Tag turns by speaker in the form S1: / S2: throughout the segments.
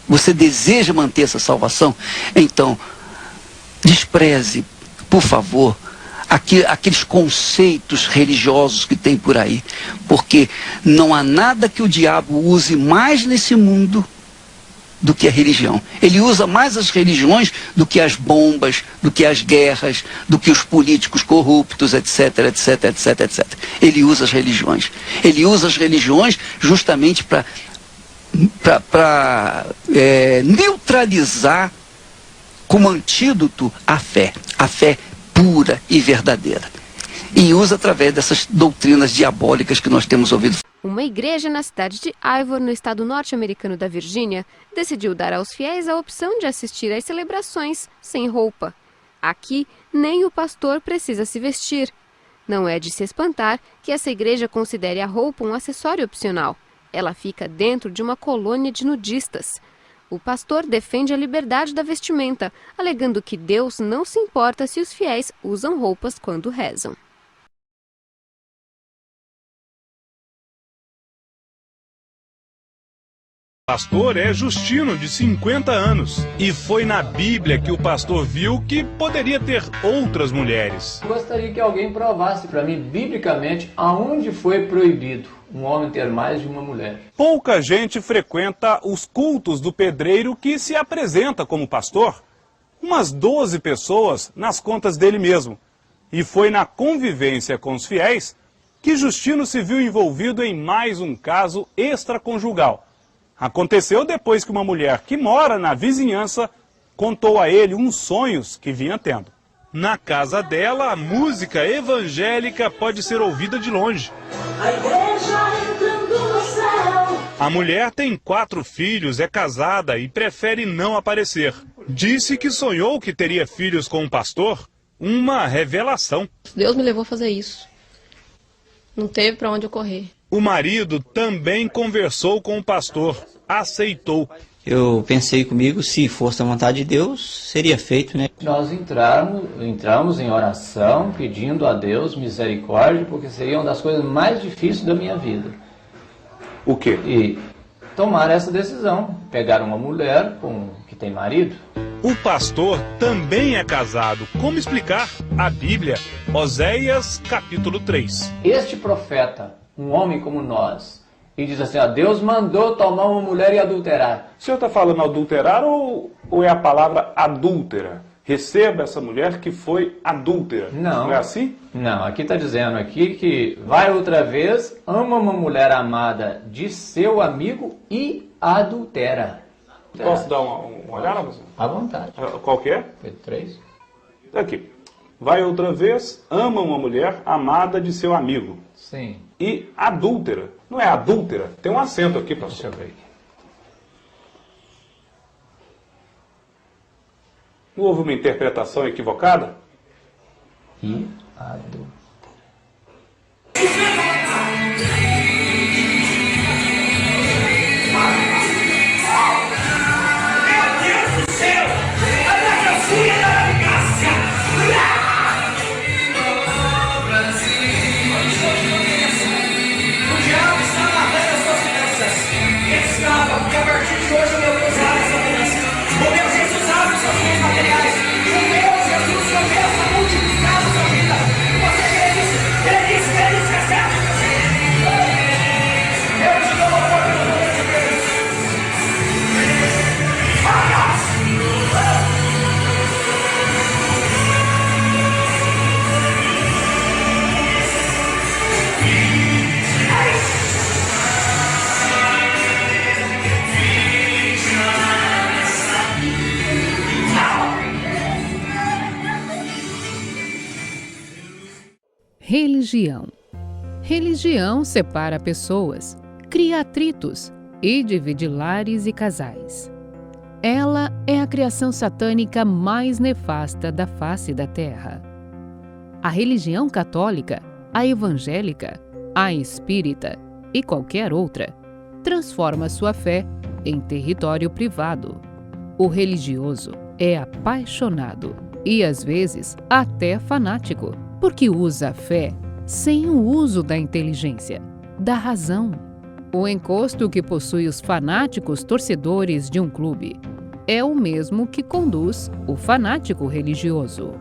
S1: Você deseja manter essa salvação? Então, despreze, por favor, aqueles conceitos religiosos que tem por aí. Porque não há nada que o diabo use mais nesse mundo do que a religião. Ele usa mais as religiões do que as bombas, do que as guerras, do que os políticos corruptos, etc, etc, etc, etc. Ele usa as religiões. Ele usa as religiões justamente para neutralizar como antídoto a fé pura e verdadeira. E usa através dessas doutrinas diabólicas que nós temos ouvido.
S2: Uma igreja na cidade de Ivor, no estado norte-americano da Virgínia, decidiu dar aos fiéis a opção de assistir às celebrações sem roupa. Aqui, nem o pastor precisa se vestir. Não é de se espantar que essa igreja considere a roupa um acessório opcional. Ela fica dentro de uma colônia de nudistas. O pastor defende a liberdade da vestimenta, alegando que Deus não se importa se os fiéis usam roupas quando rezam.
S3: O pastor é Justino, de 50 anos, e foi na Bíblia que o pastor viu que poderia ter outras mulheres.
S4: Gostaria que alguém provasse para mim, biblicamente, aonde foi proibido um homem ter mais de uma mulher.
S3: Pouca gente frequenta os cultos do pedreiro que se apresenta como pastor. Umas 12 pessoas nas contas dele mesmo. E foi na convivência com os fiéis que Justino se viu envolvido em mais um caso extraconjugal. Aconteceu depois que uma mulher que mora na vizinhança contou a ele uns sonhos que vinha tendo. Na casa dela, a música evangélica pode ser ouvida de longe.
S5: A igreja entrando no céu.
S3: A mulher tem 4 filhos, é casada e prefere não aparecer. Disse que sonhou que teria filhos com um pastor, uma revelação.
S6: Deus me levou a fazer isso. Não teve para onde eu correr.
S3: O marido também conversou com o pastor, aceitou.
S7: Eu pensei comigo, se fosse a vontade de Deus, seria feito, né?
S4: Nós entramos em oração, pedindo a Deus misericórdia, porque seria uma das coisas mais difíceis da minha vida.
S3: O quê?
S4: E tomar essa decisão, pegar uma mulher que tem marido.
S3: O pastor também é casado. Como explicar? A Bíblia, Oséias, capítulo 3.
S4: Este profeta, um homem como nós, e diz assim, ó, Deus mandou tomar uma mulher e adulterar.
S3: O senhor está falando adulterar ou é a palavra adúltera? Receba essa mulher que foi adúltera.
S4: Não.
S3: Não é assim?
S4: Não, aqui está dizendo aqui que vai outra vez, ama uma mulher amada de seu amigo e adultera.
S3: Posso dar uma olhada?
S4: À vontade.
S3: Qual que é?
S4: Pedro 3.
S3: Aqui. Vai outra vez, ama uma mulher amada de seu amigo.
S4: Sim.
S3: E adúltera. Não é adúltera? Tem um acento aqui, pastor.
S4: Deixa eu ver aqui.
S3: Não houve uma interpretação equivocada?
S4: E adultera.
S5: Porque a partir de hoje o meu Deus abre essa finança. O meu Jesus abre os seus bens materiais. O meu Jesus começa a multiplicar a sua vida. Você crê nisso? Crê nisso? Crê nisso? Recebe? Eu te dou uma oportunidade de crer nisso.
S8: Religião. Religião separa pessoas, cria atritos e divide lares e casais. Ela é a criação satânica mais nefasta da face da terra. A religião católica, a evangélica, a espírita e qualquer outra transforma sua fé em território privado. O religioso é apaixonado e, às vezes, até fanático, porque usa a fé sem o uso da inteligência, da razão. O encosto que possui os fanáticos torcedores de um clube é o mesmo que conduz o fanático religioso.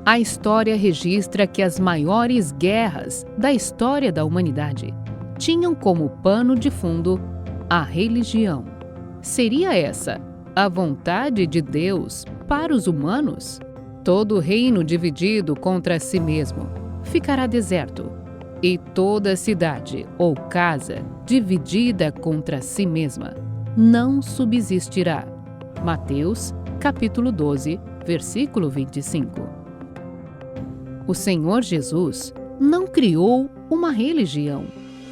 S8: A história registra que as maiores guerras da história da humanidade tinham como pano de fundo a religião. Seria essa a vontade de Deus para os humanos? Todo reino dividido contra si mesmo ficará deserto, e toda cidade ou casa dividida contra si mesma não subsistirá. Mateus, capítulo 12, versículo 25. O Senhor Jesus não criou uma religião.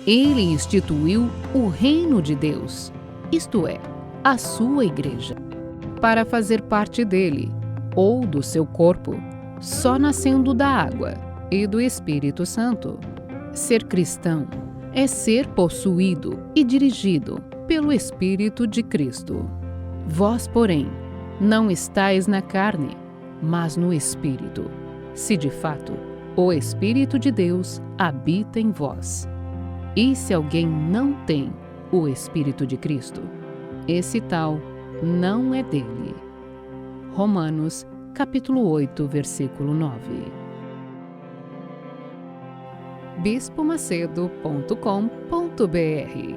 S8: Ele instituiu o reino de Deus, isto é, a sua igreja. Para fazer parte dele, ou do seu corpo, só nascendo da água e do Espírito Santo. Ser cristão é ser possuído e dirigido pelo Espírito de Cristo. Vós, porém, não estáis na carne, mas no Espírito, se de fato o Espírito de Deus habita em vós. E se alguém não tem o Espírito de Cristo, esse tal não é dele. Romanos, capítulo 8, versículo 9. bispomacedo.com.br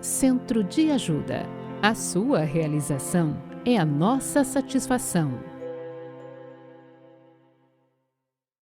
S8: Centro de Ajuda. A sua realização é a nossa satisfação.